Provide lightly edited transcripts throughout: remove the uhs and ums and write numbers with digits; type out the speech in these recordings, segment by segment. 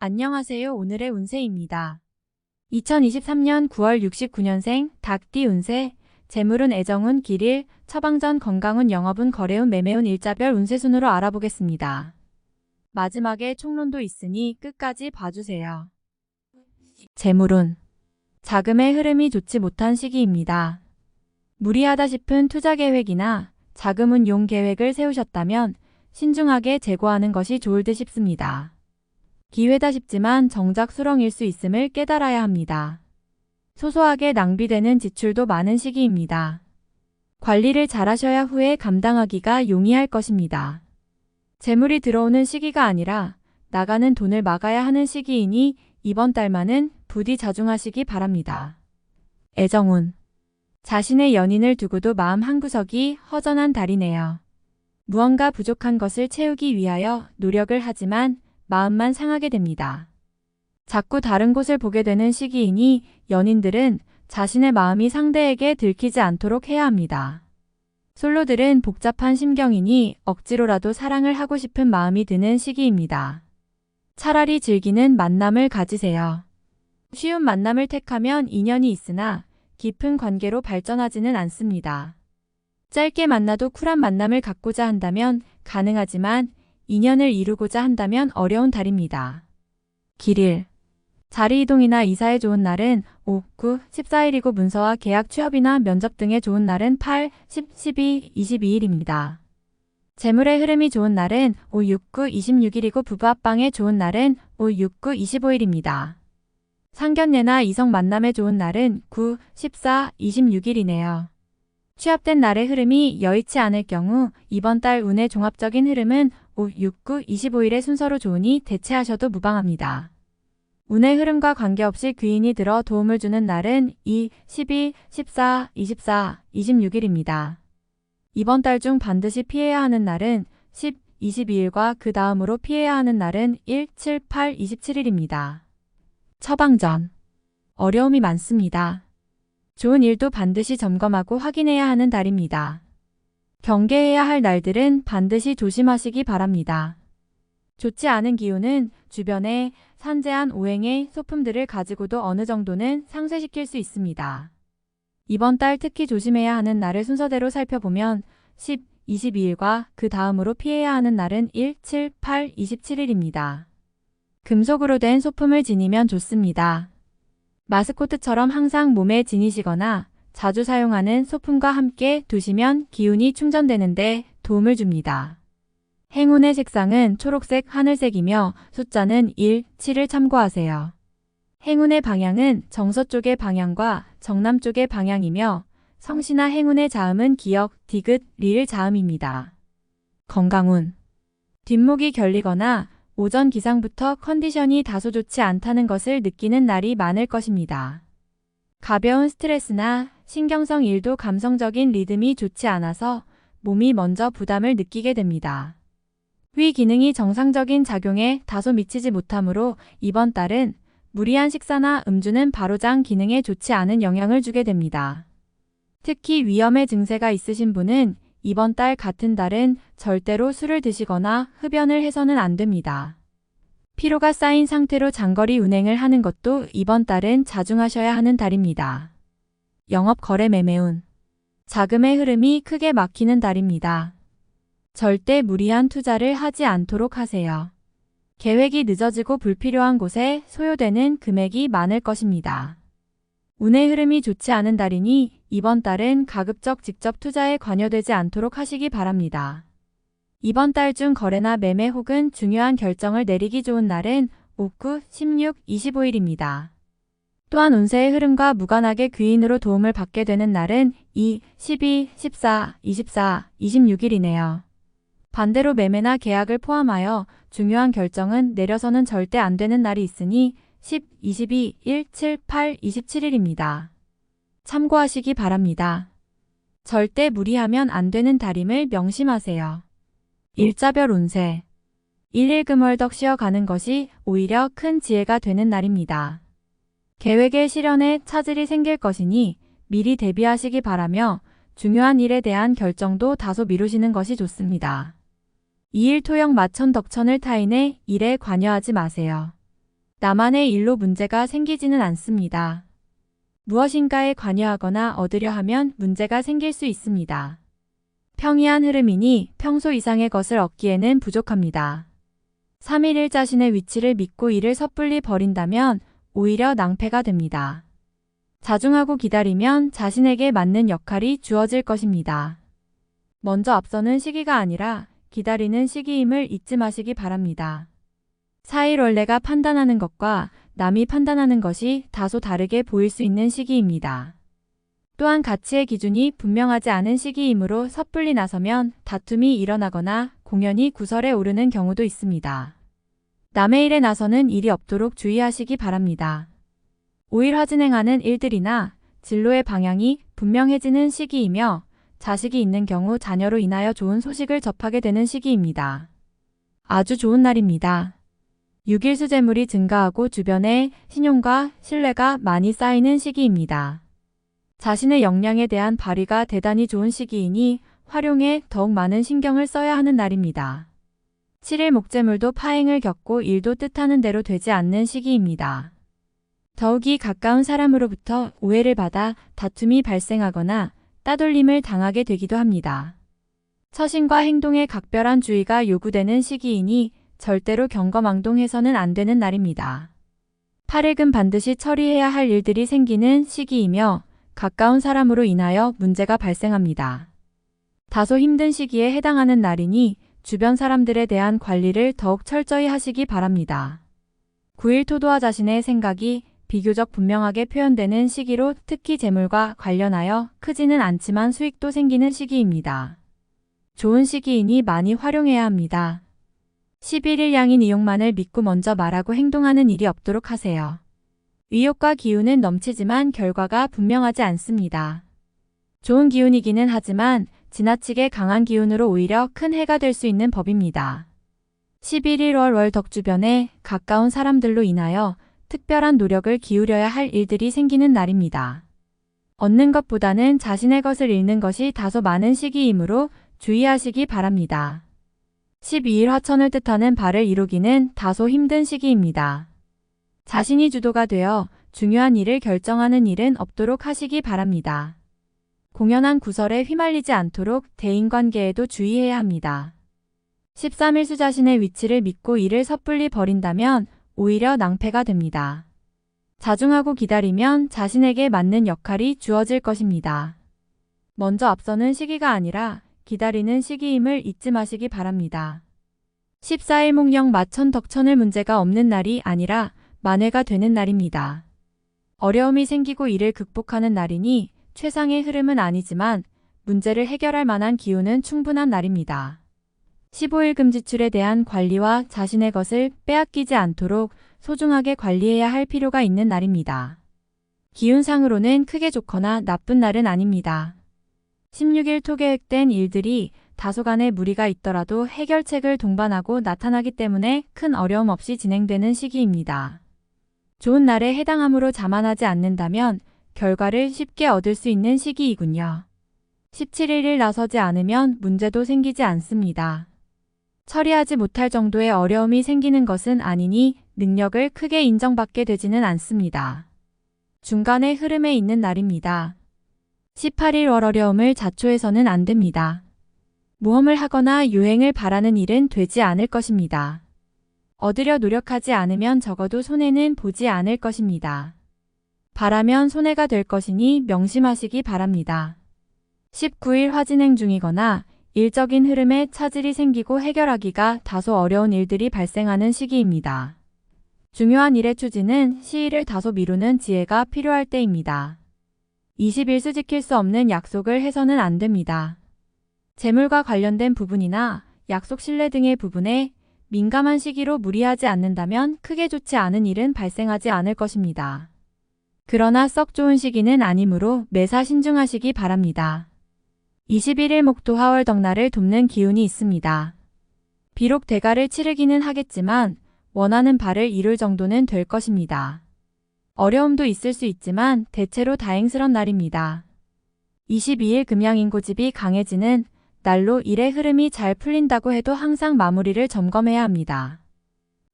안녕하세요. 오늘의 운세입니다. 2023년 9월 69년생 닭띠 운세, 재물운 애정운 길일, 처방전 건강운 영업운 거래운 매매운 일자별 운세 순으로 알아보겠습니다. 마지막에 총론도 있으니 끝까지 봐주세요. 재물운, 자금의 흐름이 좋지 못한 시기입니다. 무리하다 싶은 투자 계획이나 자금운용 계획을 세우셨다면 신중하게 재고하는 것이 좋을 듯 싶습니다. 기회다 싶지만 정작 수렁일 수 있음을 깨달아야 합니다. 소소하게 낭비되는 지출도 많은 시기입니다. 관리를 잘하셔야 후에 감당하기가 용이할 것입니다. 재물이 들어오는 시기가 아니라 나가는 돈을 막아야 하는 시기이니 이번 달만은 부디 자중하시기 바랍니다. 애정운, 자신의 연인을 두고도 마음 한구석이 허전한 달이네요. 무언가 부족한 것을 채우기 위하여 노력을 하지만 마음만 상하게 됩니다. 자꾸 다른 곳을 보게 되는 시기이니 연인들은 자신의 마음이 상대에게 들키지 않도록 해야 합니다. 솔로들은 복잡한 심경이니 억지로라도 사랑을 하고 싶은 마음이 드는 시기입니다. 차라리 즐기는 만남을 가지세요. 쉬운 만남을 택하면 인연이 있으나 깊은 관계로 발전하지는 않습니다. 짧게 만나도 쿨한 만남을 갖고자 한다면 가능하지만 인연을 이루고자 한다면 어려운 달입니다. 길일, 자리 이동이나 이사에 좋은 날은 5, 9, 14일이고 문서와 계약 취업이나 면접 등에 좋은 날은 8, 10, 12, 22일입니다. 재물의 흐름이 좋은 날은 5, 6, 9, 26일이고 부부 합방에 좋은 날은 5, 6, 9, 25일입니다. 상견례나 이성 만남에 좋은 날은 9, 14, 26일이네요. 취업된 날의 흐름이 여의치 않을 경우 이번 달 운의 종합적인 흐름은 5, 6, 9, 25일의 순서로 좋으니 대체하셔도 무방합니다. 운의 흐름과 관계없이 귀인이 들어 도움을 주는 날은 2, 12, 14, 24, 26일입니다. 이번 달 중 반드시 피해야 하는 날은 10, 22일과 그 다음으로 피해야 하는 날은 1, 7, 8, 27일입니다. 처방전, 어려움이 많습니다. 좋은 일도 반드시 점검하고 확인해야 하는 달입니다. 경계해야 할 날들은 반드시 조심하시기 바랍니다. 좋지 않은 기운은 주변에 산재한 오행의 소품들을 가지고도 어느 정도는 상쇄시킬 수 있습니다. 이번 달 특히 조심해야 하는 날을 순서대로 살펴보면 10, 22일과 그 다음으로 피해야 하는 날은 1, 7, 8, 27일입니다. 금속으로 된 소품을 지니면 좋습니다. 마스코트처럼 항상 몸에 지니시거나 자주 사용하는 소품과 함께 두시면 기운이 충전되는데 도움을 줍니다. 행운의 색상은 초록색, 하늘색이며 숫자는 1, 7을 참고하세요. 행운의 방향은 정서쪽의 방향과 정남쪽의 방향이며 성씨나 행운의 자음은 기역, 디귿, 리을 자음입니다. 건강운, 뒷목이 결리거나 오전 기상부터 컨디션이 다소 좋지 않다는 것을 느끼는 날이 많을 것입니다. 가벼운 스트레스나 신경성 일도 감성적인 리듬이 좋지 않아서 몸이 먼저 부담을 느끼게 됩니다. 위 기능이 정상적인 작용에 다소 미치지 못하므로 이번 달은 무리한 식사나 음주는 바로장 기능에 좋지 않은 영향을 주게 됩니다. 특히 위염의 증세가 있으신 분은 이번 달 같은 달은 절대로 술을 드시거나 흡연을 해서는 안 됩니다. 피로가 쌓인 상태로 장거리 운행을 하는 것도 이번 달은 자중하셔야 하는 달입니다. 영업 거래 매매운, 자금의 흐름이 크게 막히는 달입니다. 절대 무리한 투자를 하지 않도록 하세요. 계획이 늦어지고 불필요한 곳에 소요되는 금액이 많을 것입니다. 운의 흐름이 좋지 않은 달이니 이번 달은 가급적 직접 투자에 관여되지 않도록 하시기 바랍니다. 이번 달 중 거래나 매매 혹은 중요한 결정을 내리기 좋은 날은 5, 9, 16, 25일입니다. 또한 운세의 흐름과 무관하게 귀인으로 도움을 받게 되는 날은 2, 12, 14, 24, 26일이네요. 반대로 매매나 계약을 포함하여 중요한 결정은 내려서는 절대 안 되는 날이 있으니 10, 22, 1, 7, 8, 27일입니다. 참고하시기 바랍니다. 절대 무리하면 안 되는 달임을 명심하세요. 일자별 운세, 일일금월덕 쉬어가는 것이 오히려 큰 지혜가 되는 날입니다. 계획의 실현에 차질이 생길 것이니 미리 대비하시기 바라며 중요한 일에 대한 결정도 다소 미루시는 것이 좋습니다. 이일토역 마천덕천을 타인의 일에 관여하지 마세요. 나만의 일로 문제가 생기지는 않습니다. 무엇인가에 관여하거나 얻으려 하면 문제가 생길 수 있습니다. 평이한 흐름이니 평소 이상의 것을 얻기에는 부족합니다. 3.11 자신의 위치를 믿고 이를 섣불리 버린다면 오히려 낭패가 됩니다. 자중하고 기다리면 자신에게 맞는 역할이 주어질 것입니다. 먼저 앞서는 시기가 아니라 기다리는 시기임을 잊지 마시기 바랍니다. 4일 원래가 판단하는 것과 남이 판단하는 것이 다소 다르게 보일 수 있는 시기입니다. 또한 가치의 기준이 분명하지 않은 시기이므로 섣불리 나서면 다툼이 일어나거나 공연이 구설에 오르는 경우도 있습니다. 남의 일에 나서는 일이 없도록 주의하시기 바랍니다. 5일 화진행하는 일들이나 진로의 방향이 분명해지는 시기이며 자식이 있는 경우 자녀로 인하여 좋은 소식을 접하게 되는 시기입니다. 아주 좋은 날입니다. 6일 수재물이 증가하고 주변에 신용과 신뢰가 많이 쌓이는 시기입니다. 자신의 역량에 대한 발휘가 대단히 좋은 시기이니 활용에 더욱 많은 신경을 써야 하는 날입니다. 7일 목재물도 파행을 겪고 일도 뜻하는 대로 되지 않는 시기입니다. 더욱이 가까운 사람으로부터 오해를 받아 다툼이 발생하거나 따돌림을 당하게 되기도 합니다. 처신과 행동에 각별한 주의가 요구되는 시기이니 절대로 경거망동해서는 안 되는 날입니다. 8일금 반드시 처리해야 할 일들이 생기는 시기이며 가까운 사람으로 인하여 문제가 발생합니다. 다소 힘든 시기에 해당하는 날이니 주변 사람들에 대한 관리를 더욱 철저히 하시기 바랍니다. 9일 토도와 자신의 생각이 비교적 분명하게 표현되는 시기로 특히 재물과 관련하여 크지는 않지만 수익도 생기는 시기입니다. 좋은 시기이니 많이 활용해야 합니다. 11일 양인 이용만을 믿고 먼저 말하고 행동하는 일이 없도록 하세요. 의욕과 기운은 넘치지만 결과가 분명하지 않습니다. 좋은 기운이기는 하지만 지나치게 강한 기운으로 오히려 큰 해가 될 수 있는 법입니다. 11일 월 덕주변에 가까운 사람들로 인하여 특별한 노력을 기울여야 할 일들이 생기는 날입니다. 얻는 것보다는 자신의 것을 잃는 것이 다소 많은 시기이므로 주의하시기 바랍니다. 12일 화천을 뜻하는 바를 이루기는 다소 힘든 시기입니다. 자신이 주도가 되어 중요한 일을 결정하는 일은 없도록 하시기 바랍니다. 공연한 구설에 휘말리지 않도록 대인관계에도 주의해야 합니다. 13일 수 자신의 위치를 믿고 일을 섣불리 버린다면 오히려 낭패가 됩니다. 자중하고 기다리면 자신에게 맞는 역할이 주어질 것입니다. 먼저 앞서는 시기가 아니라 기다리는 시기임을 잊지 마시기 바랍니다. 14일 목령 마천 덕천을 문제가 없는 날이 아니라 만회가 되는 날입니다. 어려움이 생기고 이를 극복하는 날이니 최상의 흐름은 아니지만 문제를 해결할 만한 기운은 충분한 날입니다. 15일 금지출에 대한 관리와 자신의 것을 빼앗기지 않도록 소중하게 관리해야 할 필요가 있는 날입니다. 기운상으로는 크게 좋거나 나쁜 날은 아닙니다. 16일 토 계획된 일들이 다소간의 무리가 있더라도 해결책을 동반하고 나타나기 때문에 큰 어려움 없이 진행되는 시기입니다. 좋은 날에 해당함으로 자만하지 않는다면 결과를 쉽게 얻을 수 있는 시기이군요. 17일을 나서지 않으면 문제도 생기지 않습니다. 처리하지 못할 정도의 어려움이 생기는 것은 아니니 능력을 크게 인정받게 되지는 않습니다. 중간의 흐름에 있는 날입니다. 18일 월 어려움을 자초해서는 안 됩니다. 모험을 하거나 유행을 바라는 일은 되지 않을 것입니다. 얻으려 노력하지 않으면 적어도 손해는 보지 않을 것입니다. 바라면 손해가 될 것이니 명심하시기 바랍니다. 19일 화진행 중이거나 일적인 흐름에 차질이 생기고 해결하기가 다소 어려운 일들이 발생하는 시기입니다. 중요한 일의 추진은 시일을 다소 미루는 지혜가 필요할 때입니다. 20일 지킬 수 없는 약속을 해서는 안 됩니다. 재물과 관련된 부분이나 약속 신뢰 등의 부분에 민감한 시기로 무리하지 않는다면 크게 좋지 않은 일은 발생하지 않을 것입니다. 그러나 썩 좋은 시기는 아니므로 매사 신중하시기 바랍니다. 21일 목토 화월 덕날을 돕는 기운이 있습니다. 비록 대가를 치르기는 하겠지만 원하는 바를 이룰 정도는 될 것입니다. 어려움도 있을 수 있지만 대체로 다행스런 날입니다. 22일 금양인고집이 강해지는 날로 일의 흐름이 잘 풀린다고 해도 항상 마무리를 점검해야 합니다.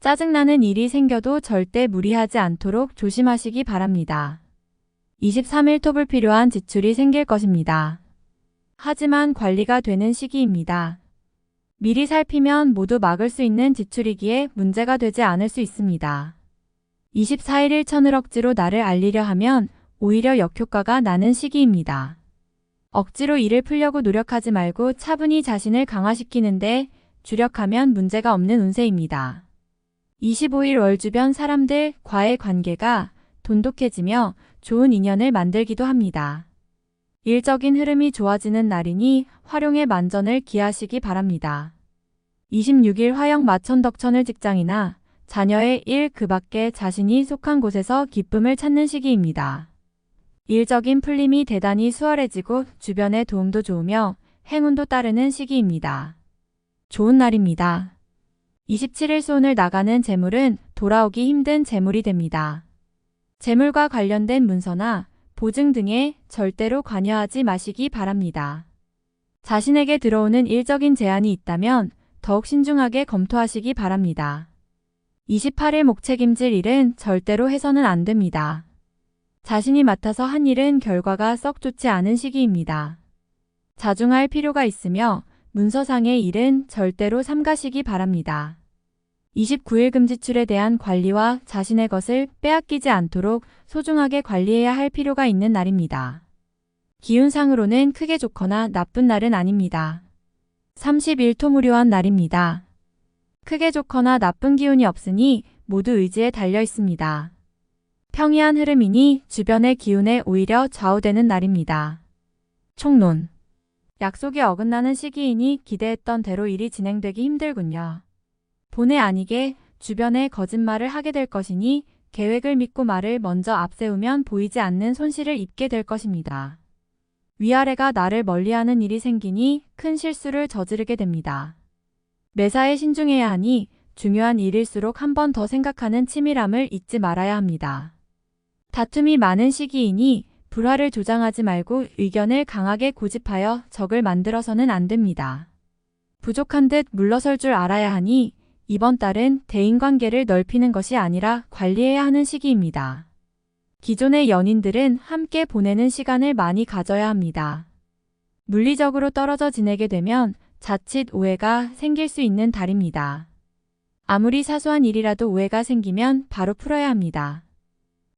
짜증나는 일이 생겨도 절대 무리하지 않도록 조심하시기 바랍니다. 23일 톱 불필요한 지출이 생길 것입니다. 하지만 관리가 되는 시기입니다. 미리 살피면 모두 막을 수 있는 지출이기에 문제가 되지 않을 수 있습니다. 24일 일천을 억지로 나를 알리려 하면 오히려 역효과가 나는 시기입니다. 억지로 일을 풀려고 노력하지 말고 차분히 자신을 강화시키는데 주력하면 문제가 없는 운세입니다. 25일 월 주변 사람들과의 관계가 돈독해지며 좋은 인연을 만들기도 합니다. 일적인 흐름이 좋아지는 날이니 활용의 만전을 기하시기 바랍니다. 26일 화영 마천덕천을 직장이나 자녀의 일 그 밖에 자신이 속한 곳에서 기쁨을 찾는 시기입니다. 일적인 풀림이 대단히 수월해지고 주변의 도움도 좋으며 행운도 따르는 시기입니다. 좋은 날입니다. 27일 손을 나가는 재물은 돌아오기 힘든 재물이 됩니다. 재물과 관련된 문서나 보증 등에 절대로 관여하지 마시기 바랍니다. 자신에게 들어오는 일적인 제안이 있다면 더욱 신중하게 검토하시기 바랍니다. 28일 목 책임질 일은 절대로 해서는 안 됩니다. 자신이 맡아서 한 일은 결과가 썩 좋지 않은 시기입니다. 자중할 필요가 있으며 문서상의 일은 절대로 삼가시기 바랍니다. 29일 금지출에 대한 관리와 자신의 것을 빼앗기지 않도록 소중하게 관리해야 할 필요가 있는 날입니다. 기운상으로는 크게 좋거나 나쁜 날은 아닙니다. 30일 토무료한 날입니다. 크게 좋거나 나쁜 기운이 없으니 모두 의지에 달려 있습니다. 평이한 흐름이니 주변의 기운에 오히려 좌우되는 날입니다. 총론. 약속이 어긋나는 시기이니 기대했던 대로 일이 진행되기 힘들군요. 본의 아니게 주변에 거짓말을 하게 될 것이니 계획을 믿고 말을 먼저 앞세우면 보이지 않는 손실을 입게 될 것입니다. 위아래가 나를 멀리하는 일이 생기니 큰 실수를 저지르게 됩니다. 매사에 신중해야 하니 중요한 일일수록 한 번 더 생각하는 치밀함을 잊지 말아야 합니다. 다툼이 많은 시기이니 불화를 조장하지 말고 의견을 강하게 고집하여 적을 만들어서는 안 됩니다. 부족한 듯 물러설 줄 알아야 하니 이번 달은 대인관계를 넓히는 것이 아니라 관리해야 하는 시기입니다. 기존의 연인들은 함께 보내는 시간을 많이 가져야 합니다. 물리적으로 떨어져 지내게 되면 자칫 오해가 생길 수 있는 달입니다. 아무리 사소한 일이라도 오해가 생기면 바로 풀어야 합니다.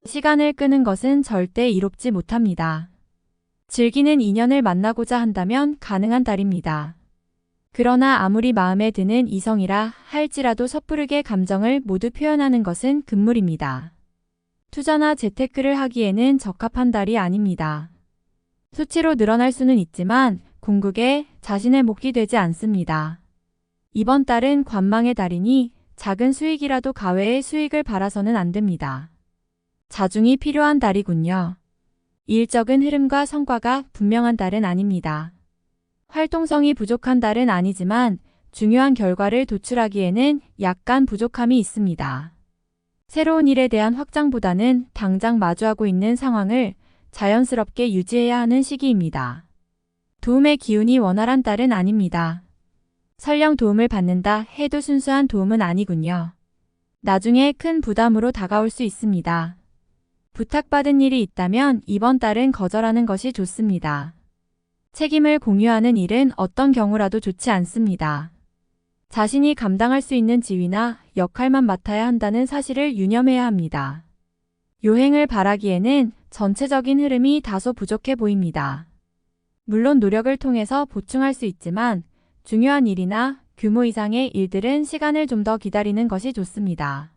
시간을 끄는 것은 절대 이롭지 못합니다. 즐기는 인연을 만나고자 한다면 가능한 달입니다. 그러나 아무리 마음에 드는 이성이라 할지라도 섣부르게 감정을 모두 표현하는 것은 금물입니다. 투자나 재테크를 하기에는 적합한 달이 아닙니다. 수치로 늘어날 수는 있지만 궁극에 자신의 몫이 되지 않습니다. 이번 달은 관망의 달이니 작은 수익이라도 가외의 수익을 바라서는 안 됩니다. 자중이 필요한 달이군요. 일적인 흐름과 성과가 분명한 달은 아닙니다. 활동성이 부족한 달은 아니지만 중요한 결과를 도출하기에는 약간 부족함이 있습니다. 새로운 일에 대한 확장보다는 당장 마주하고 있는 상황을 자연스럽게 유지해야 하는 시기입니다. 도움의 기운이 원활한 달은 아닙니다. 설령 도움을 받는다 해도 순수한 도움은 아니군요. 나중에 큰 부담으로 다가올 수 있습니다. 부탁받은 일이 있다면 이번 달은 거절하는 것이 좋습니다. 책임을 공유하는 일은 어떤 경우라도 좋지 않습니다. 자신이 감당할 수 있는 지위나 역할만 맡아야 한다는 사실을 유념해야 합니다. 요행을 바라기에는 전체적인 흐름이 다소 부족해 보입니다. 물론 노력을 통해서 보충할 수 있지만 중요한 일이나 규모 이상의 일들은 시간을 좀 더 기다리는 것이 좋습니다.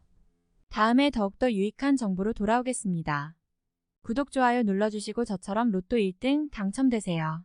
다음에 더욱더 유익한 정보로 돌아오겠습니다. 구독, 좋아요 눌러주시고 저처럼 로또 1등 당첨되세요.